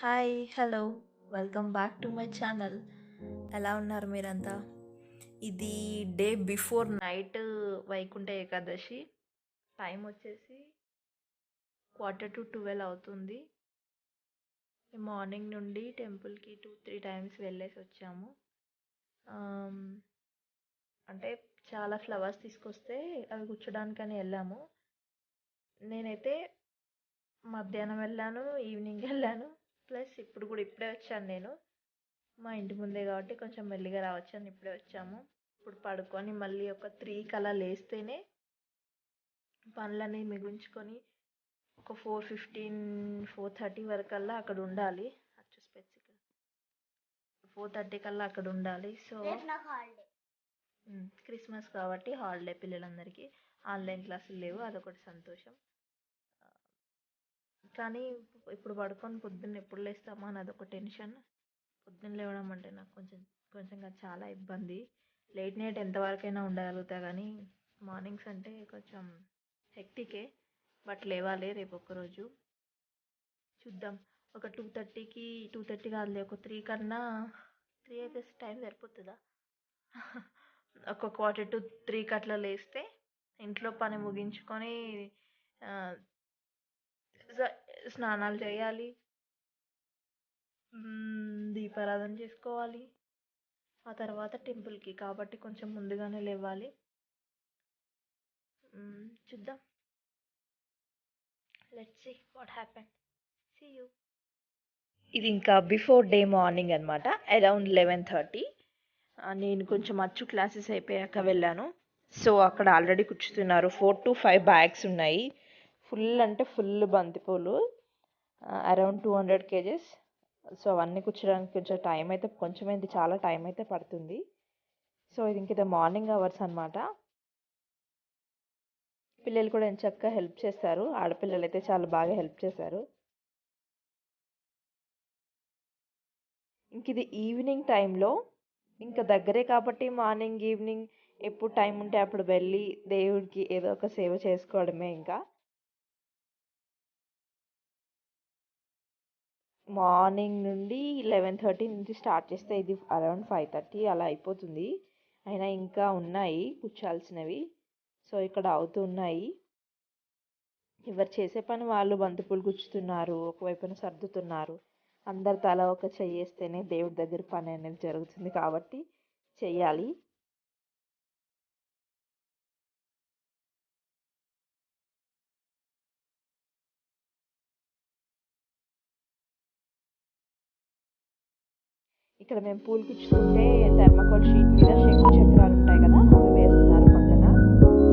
Hi hello welcome back to my channel. ఎలా ఉన్నారు మీరంతా? ఇది day before night Vaikuntha Ekadashi. Time వచ్చేసి 11:45 అవుతుంది. మార్నింగ్ నుండి టెంపుల్కి 2-3 టైమ్స్ వెళ్ళేసి వచ్చాము. ఆమ్, అంటే చాలా ఫ్లవర్స్ తీసుకొస్తే అవి గుచ్చడానికని వెళ్ళాము. నేనైతే మధ్యాహ్నం వెళ్ళాను, ఈవినింగ్ వెళ్ళాను, ప్లస్ ఇప్పుడు కూడా ఇప్పుడే వచ్చాను నేను. మా ఇంటి ముందే కాబట్టి కొంచెం మెల్లిగా రావచ్చని ఇప్పుడే వచ్చాము. ఇప్పుడు పడుకొని మళ్ళీ ఒక 3కి అలా లేస్తేనే పనులన్నీ మిగుంచుకొని ఒక 4:15 4:30 వరకల్లా అక్కడ ఉండాలి. అచ్చు స్పెసిఫిక్ 4:30 కల్లా అక్కడ ఉండాలి. సో క్రిస్మస్ కాబట్టి హాలిడే పిల్లలందరికీ. ఆన్లైన్ క్లాసులు లేవు, అదొకటి సంతోషం. కానీ ఇప్పుడు పడుకొని పొద్దున్న ఎప్పుడు లేస్తామా అని అదొక టెన్షన్. పొద్దున్న లేవడం అంటే నాకు కొంచెంగా చాలా ఇబ్బంది. లేట్ నైట్ ఎంతవరకైనా ఉండగలుగుతా కానీ మార్నింగ్స్ అంటే కొంచెం హెక్టికే. బట్ లేవాలి రేపు ఒక్కరోజు. చూద్దాం. ఒక 2:30 కాదులే, ఒక 3 కన్నా. 3 అయితే టైం సరిపోతుందా? ఒక 2:45 అట్లా లేస్తే ఇంట్లో పని ముగించుకొని ఆ, స్నానాలు చేయాలి, దీపారాధన చేసుకోవాలి. ఆ తర్వాత టెంపుల్కి కాబట్టి కొంచెం ముందుగానే లేవాలి. చూద్దాం. Let's see what happen. See you. ఇది ఇంకా బిఫోర్ డే మార్నింగ్ అనమాట. అరౌండ్ 11:30 నేను కొంచెం అచ్చు క్లాసెస్ అయిపోయాక వెళ్ళాను. సో అక్కడ ఆల్రెడీ కూర్చుతున్నారు. 4 to 5 బ్యాగ్స్ ఉన్నాయి. ఫుల్ అంటే ఫుల్ బంతిపూలు, అరౌండ్ 200 kgs. సో అవన్నీ కూర్చోడానికి కొంచెం టైం అయితే కొంచెమైంది, చాలా టైం అయితే పడుతుంది. సో ఇది ఇంక మార్నింగ్ అవర్స్ అనమాట. పిల్లలు కూడా ఎంచక్కా హెల్ప్ చేస్తారు. ఆడపిల్లలు అయితే చాలా బాగా హెల్ప్ చేశారు. ఇంక ఇది ఈవినింగ్ టైంలో ఇంకా దగ్గరే కాబట్టి మార్నింగ్ ఈవినింగ్ ఎప్పుడు టైం ఉంటే అప్పుడు వెళ్ళి దేవుడికి ఏదో ఒక సేవ చేసుకోవడమే. ఇంకా మార్నింగ్ నుండి 11:30 నుంచి స్టార్ట్ చేస్తే ఇది అరౌండ్ 5:30 అలా అయిపోతుంది. అయినా ఇంకా ఉన్నాయి కూర్చోాల్సినవి. సో ఇక్కడ అవుతూ ఉన్నాయి. ఎవరు చేసే పని వాళ్ళు బంతిపూలు గుచ్చుతున్నారు, ఒకవైపున సర్దుతున్నారు. అందరు తల ఒక చెయ్యేస్తేనే దేవుడి దగ్గర పని అనేది జరుగుతుంది కాబట్టి చెయ్యాలి. ఇక్కడ మేము పూలు గుచ్చుతుంటే థర్మాకోల్ షీట్ మీద శంకు చక్రాలు ఉంటాయి కదా, అవి వేస్తున్నారు పక్కన.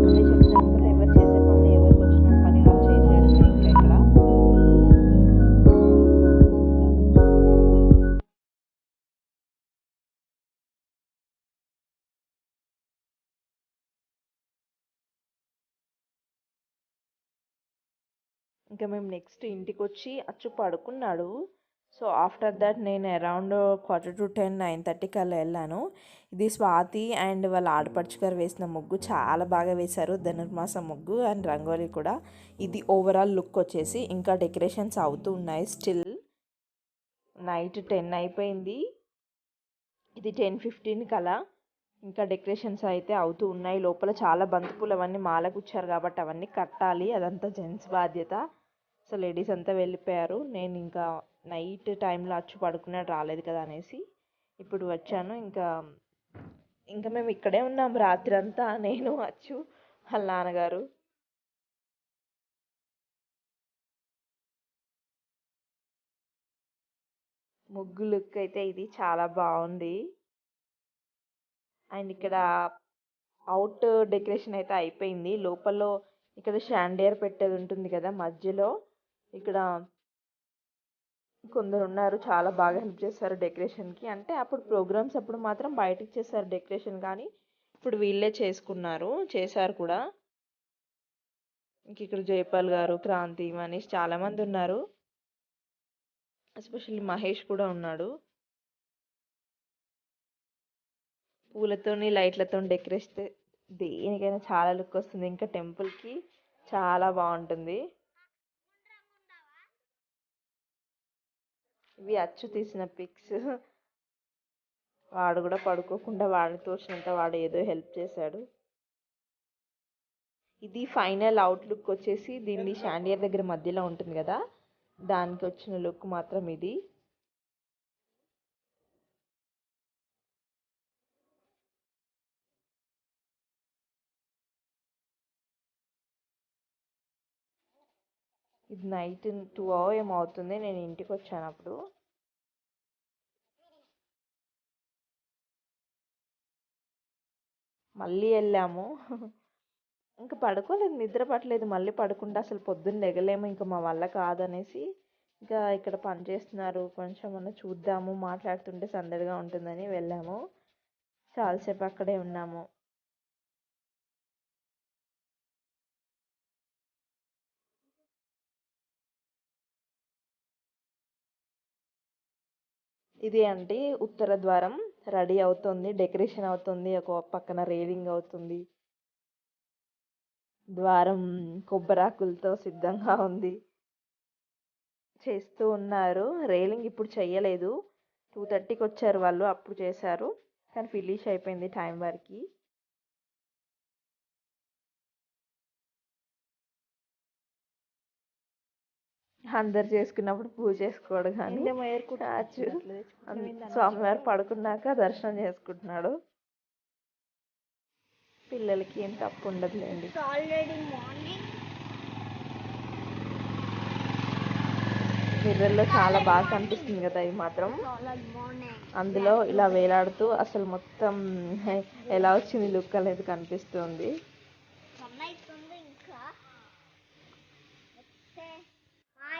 అదే చెప్తున్నాను కదా, ఎవరు చేసే పని ఎవరికి వచ్చిన పని వాళ్ళు చేసేయడమే. ఇంకా ఇక్కడ ఇంకా మేము నెక్స్ట్ ఇంటికి వచ్చి అచ్చు పడుకున్నాడు. సో ఆఫ్టర్ దట్ నేను అరౌండ్ 9:45 9:30 అలా వెళ్ళాను. ఇది స్వాతి అండ్ వాళ్ళ ఆడపడుచు గారు వేసిన ముగ్గు చాలా బాగా వేశారు, ధనుర్మాసం ముగ్గు అండ్ రంగోలీ కూడా. ఇది ఓవరాల్ లుక్ వచ్చేసి. ఇంకా డెకరేషన్స్ అవుతూ ఉన్నాయి స్టిల్. నైట్ 10 అయిపోయింది. ఇది 10:15 కలా ఇంకా డెకరేషన్స్ అయితే అవుతూ ఉన్నాయి. లోపల చాలా బంతిపూలు అవన్నీ మాల గుచ్చారు కాబట్టి అవన్నీ కట్టాలి, అదంతా జెంట్స్ బాధ్యత. సో లేడీస్ అంతా వెళ్ళిపోయారు. నేను ఇంకా నైట్ టైంలో అచ్చు పడుకున్నాడు రాలేదు కదా అనేసి ఇప్పుడు వచ్చాను. ఇంకా ఇంకా మేము ఇక్కడే ఉన్నాం రాత్రి అంతా, నేను అచ్చు వాళ్ళ నాన్నగారు. ముగ్గు లుక్ అయితే ఇది చాలా బాగుంది. అండ్ ఇక్కడ అవుట్ డెకరేషన్ అయితే అయిపోయింది. లోపల ఇక్కడ షాండియర్ పెట్టేది ఉంటుంది కదా మధ్యలో, ఇక్కడ కొందరు ఉన్నారు చాలా బాగా హెల్ప్ చేస్తారు డెకరేషన్కి. అంటే అప్పుడు ప్రోగ్రామ్స్ అప్పుడు మాత్రం బయటకు చేస్తారు డెకరేషన్, కానీ ఇప్పుడు వీళ్ళే చేశారు కూడా. ఇంక ఇక్కడ జయపాల్ గారు, క్రాంతి, మనీష్ చాలామంది ఉన్నారు. ఎస్పెషల్లీ మహేష్ కూడా ఉన్నాడు. పూలతోని లైట్లతో డెకరేట్ దేనికైనా చాలా లుక్ వస్తుంది. ఇంకా టెంపుల్కి చాలా బాగుంటుంది. ఇవి అచ్చు తీసిన పిక్స్. వాడు కూడా పడుకోకుండా వాడిని తోచినంత వాడు ఏదో హెల్ప్ చేశాడు. ఇది ఫైనల్ అవుట్లుక్ వచ్చేసి దీన్ని షాండియర్ దగ్గర మధ్యలో ఉంటుంది కదా, దానికి వచ్చిన లుక్ మాత్రం ఇది. ఇది నైట్ 2 ఏమవుతుంది నేను ఇంటికి వచ్చాను అప్పుడు. మళ్ళీ వెళ్ళాము. ఇంకా పడుకోలేదు, నిద్ర పట్టలేదు. మళ్ళీ పడుకుంటే అసలు పొద్దున్న లెగలేము, ఇంకా మా వల్ల కాదనేసి ఇంకా ఇక్కడ పని చేస్తున్నారు కొంచెం అన్న చూద్దాము, మాట్లాడుతుంటే సందడిగా ఉంటుందని వెళ్ళాము. చాలాసేపు అక్కడే ఉన్నాము. ఇది అంటే ఉత్తర ద్వారం రెడీ అవుతుంది, డెకరేషన్ అవుతుంది, ఒక పక్కన రేలింగ్ అవుతుంది, ద్వారం కొబ్బరాకులతో సిద్ధంగా ఉంది. చేస్తూ ఉన్నారు. రేలింగ్ ఇప్పుడు చెయ్యలేదు, 2:30కి వచ్చారు వాళ్ళు, అప్పుడు చేశారు. కానీ ఫినిష్ అయిపోయింది టైం వరకు. అందరు చేసుకున్నప్పుడు పూజ చేసుకోవడం కానీ స్వామివారు పడుకున్నాక దర్శనం చేసుకుంటున్నాడు. పిల్లలకి ఏం తప్పు ఉండదులేండి. మిర్రర్లో చాలా బాగా కనిపిస్తుంది కదా ఇది మాత్రం. అందులో ఇలా వేలాడుతూ అసలు మొత్తం ఎలా వచ్చింది లుక్ అనేది కనిపిస్తుంది.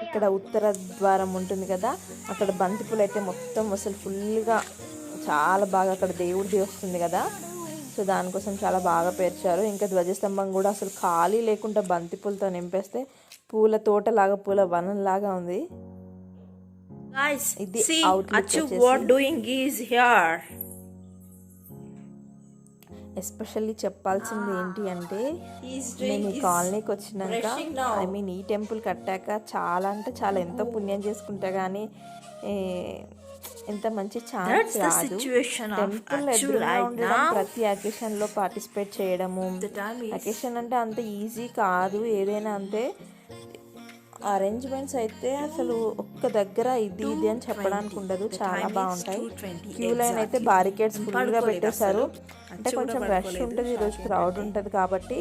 ఇక్కడ ఉత్తర ద్వారం ఉంటుంది కదా, అక్కడ బంతిపూలు అయితే మొత్తం అసలు ఫుల్గా చాలా బాగా, అక్కడ దేవుడిది వస్తుంది కదా, సో దానికోసం చాలా బాగా పేర్చారు. ఇంకా ధ్వజస్తంభం కూడా అసలు ఖాళీ లేకుండా బంతిపూలతో నింపేస్తే పూల తోటలాగా, పూల వనంలాగా ఉంది. ఇది ఎస్పెషల్లీ చెప్పాల్సింది ఏంటి అంటే, నేను ఈ కాలనీకి వచ్చినాక, ఐ మీన్ ఈ టెంపుల్ కట్టాక చాలా అంటే చాలా ఎంతో పుణ్యం చేసుకుంటా కానీ ఎంత మంచి ఛాన్స్ రాదు. టెంపుల్ ఎదురుగా ఉండడం, ప్రతి అకేషన్లో పార్టిసిపేట్ చేయడము. అకేషన్ అంటే అంత ఈజీ కాదు, ఏదైనా అంతే. అరేంజ్మెంట్స్ అయితే అసలు ఒక్క దగ్గర ఇది అని చెప్పడానికి ఉండదు, చాలా బాగుంటాయి. క్యూ లైన్ అయితే బారికేడ్స్ ఫుల్గా పెట్టేశారు. అంటే కొంచెం రష్ ఉంటుంది, ఈరోజు క్రౌడ్ ఉంటుంది కాబట్టి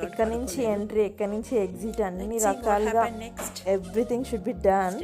ఎక్కడి నుంచి ఎంట్రీ, ఎక్కడి నుంచి ఎగ్జిట్ అన్ని రకాలుగా ఎవ్రీథింగ్ షుడ్ బి డన్.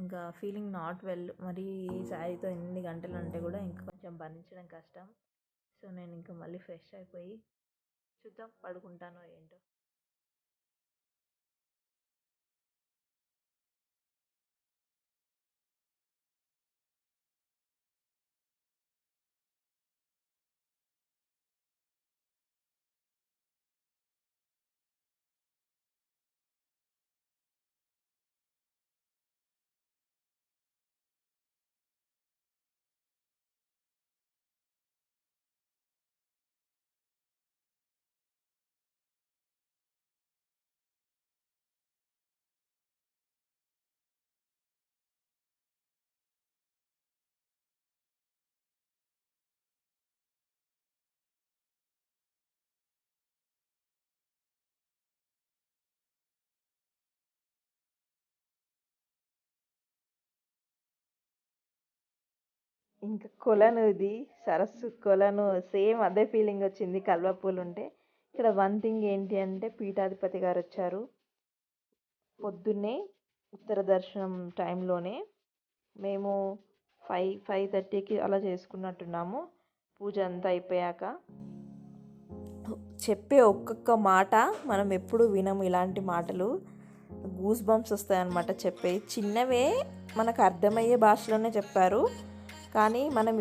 ఇంకా ఫీలింగ్ నాట్ వెల్. మరి ఈ శారీతో ఎన్ని గంటలు అంటే కూడా ఇంకా కొంచెం భరించడం కష్టం. సో నేను ఇంకా మళ్ళీ ఫ్రెష్ అయిపోయి చూద్దాం పడుకుంటానో ఏంటో. ఇంకా కొలను, ఇది సరస్సు కొలను, సేమ్ అదే ఫీలింగ్ వచ్చింది కల్వ పూలు ఉంటే. ఇక్కడ వన్ థింగ్ ఏంటి అంటే పీఠాధిపతి గారు వచ్చారు పొద్దున్నే ఉత్తర దర్శనం టైంలోనే. మేము 5:30కి అలా చేసుకున్నట్టున్నాము పూజ అంతా అయిపోయాక. చెప్పే ఒక్కొక్క మాట మనం ఎప్పుడు వినము ఇలాంటి మాటలు, గూస్ బంప్స్ వస్తాయన్నమాట. చెప్పే చిన్నవే మనకు అర్థమయ్యే భాషలోనే చెప్పారు, కానీ మనం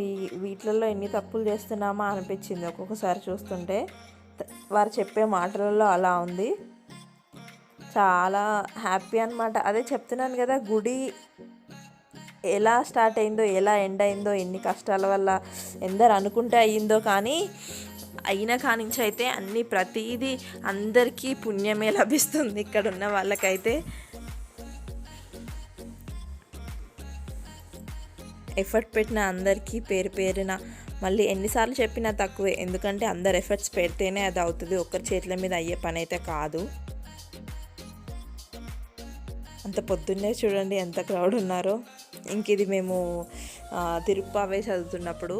వీటిలలో ఎన్ని తప్పులు చేస్తున్నామా అనిపించింది ఒక్కొక్కసారి చూస్తుంటే. వారు చెప్పే మాటలలో అలా ఉంది. చాలా హ్యాపీ అనమాట. అదే చెప్తున్నాను కదా, గుడి ఎలా స్టార్ట్ అయిందో, ఎలా ఎండ్ అయిందో, ఎన్ని కష్టాల వల్ల ఎందరు అనుకుంటే అయ్యిందో, కానీ అయిన కానించి అయితే అన్నీ ప్రతిదీ అందరికీ పుణ్యమే లభిస్తుంది ఇక్కడ ఉన్న వాళ్ళకైతే. ఎఫర్ట్ పెట్టిన అందరికీ పేరు పేరున మళ్ళీ ఎన్నిసార్లు చెప్పినా తక్కువే, ఎందుకంటే అందరు ఎఫర్ట్స్ పెడితేనే అది అవుతుంది. ఒక్కరి చేతుల మీద అయ్యే పని అయితే కాదు. అంత పొద్దున్నే చూడండి ఎంత క్రౌడ్ ఉన్నారో. ఇంక ఇది మేము తిరుప్పావే చదువుతున్నప్పుడు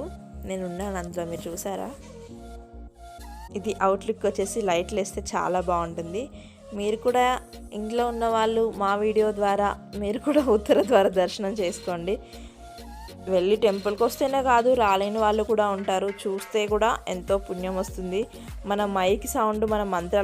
నేను ఉన్నాను అందులో, మీరు చూసారా. ఇది అవుట్లుక్ వచ్చేసి లైట్లు వేస్తే చాలా బాగుంటుంది. మీరు కూడా ఇంట్లో ఉన్న వాళ్ళు మా వీడియో ద్వారా మీరు కూడా ఉత్తర ద్వార దర్శనం చేసుకోండి. వెళ్ళి టెంపుల్కి వస్తేనే కాదు, రాలేని వాళ్ళు కూడా ఉంటారు. చూస్తే కూడా ఎంతో పుణ్యం వస్తుంది. మన మైక్ సౌండ్, మన మంత్రాలు